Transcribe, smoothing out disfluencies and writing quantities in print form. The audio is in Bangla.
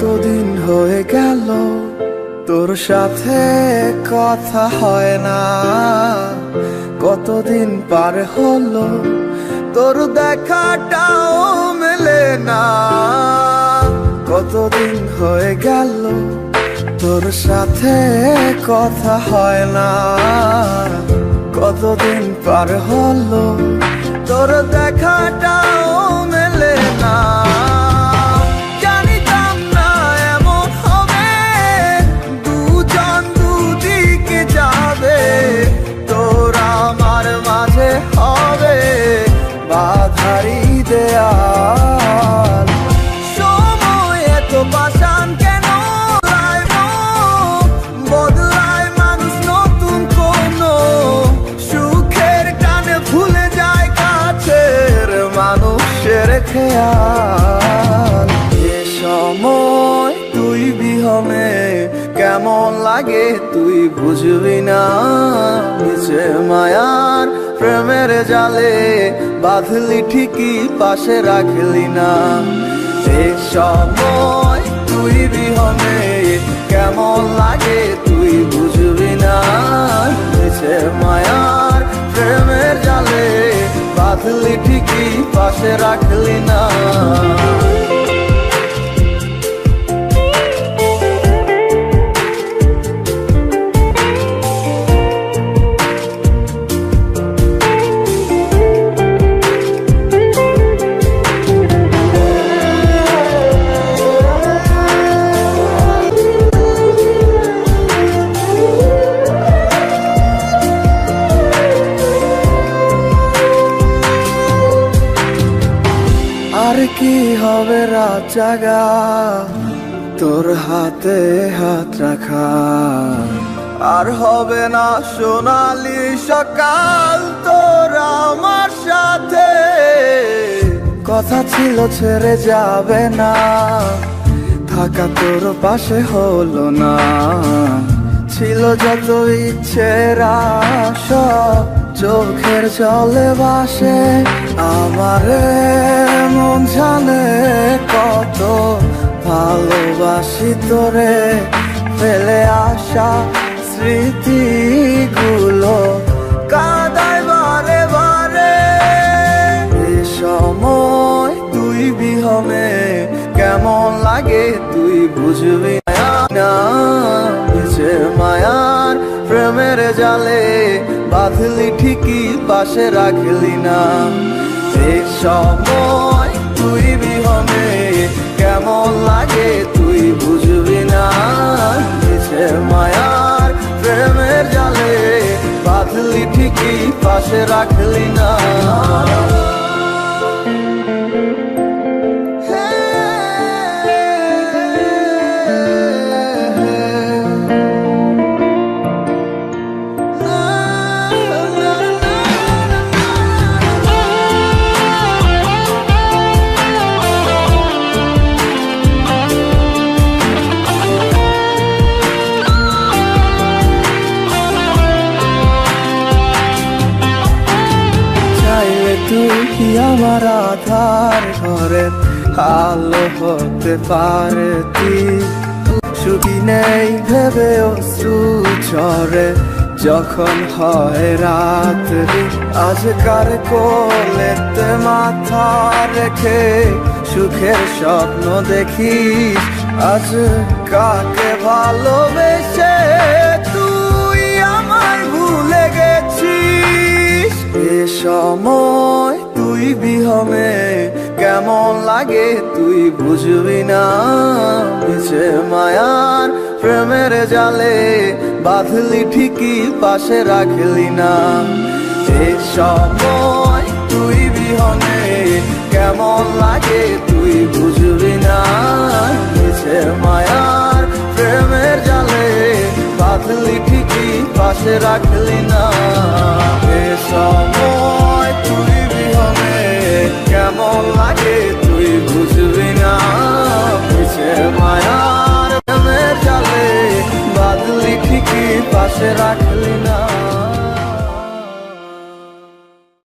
কতদিন হয়ে গেল তোর সাথে কথা হয় না, কতদিন পার হলো তোর দেখাটাও মেলে না। কতদিন হয়ে গেল তোর সাথে কথা হয় না, কতদিন পার হলো তোর দেখাটাও মেলে না। জানিতাম না এমন হবে, দুজন দুদিকে যাবে, তোর আমার মাঝে হবে বাধারি দেয়াল। সময় এত পাষাণ কেন বদলায় মানুষ নতুন কোনো সুখের টানে ভুলে যায় কাছের মানুষের খেয়াল। এ সময় তুই বিহনে কেমন লাগে তুই বুঝবি না, নিচে মায়ার প্রেমের জালে বাঁধলি ঠিকই পাশে রাখলি না। এ সময় তুই বিহনে কেমন লাগে তুই বুঝবি না, নিচে মায়ার প্রেমের জালে বাঁধলি ঠিকই পাশে রাখলি না। আর কি হবে রাত জাগা তোর হাতে হাত রাখা, আর হবে না সোনালি সকাল তোর আমার সাথে। কথা ছিল ছেড়ে যাবে না, থাকা তোর পাশে হলো না, ছিল যত ইচ্ছের আশা চোখের জলে ভাসে। আমারে মন জানে কত ভালোবাসি তোরে, ফেলে আসা স্মৃতিগুলো কাঁদায় বারে বারে। এ সময় তুই বিহনে কেমন লাগে তুই বুঝবি না, নিচে মায়ার প্রেমের জালে বাঁধলি ঠিকই পাশে রাখলি না। এ সময় তুই বিহনে কেমন লাগে তুই বুঝবি না, নিচে মায়ার প্রেমের জালে বাঁধলি ঠিকই পাশে রাখলি না। তুই আমার আধার ঘরের আলো হতে পারতি, সুখী নেই ভেবে অশ্রু ঝরে যখন হয় রাত্রি। আজকার কোলেতে মাথা রেখে সুখের স্বপ্ন দেখিস, আজ কাকে ভালোবেসে তুই আমায় ভুলে গেছিস। এ সময় তুই বিহনে কেমন লাগে তুই বুঝবি না, নিচে মায়ার প্রেমের জালে বাঁধলি ঠিকই পাশে রাখলি না। এ সময় তুই বিহনে কেমন লাগে তুই বুঝবি না, নিচে মায়ার প্রেমের জালে বাঁধলি ঠিকই পাশে রাখলি না। এ সময় তুই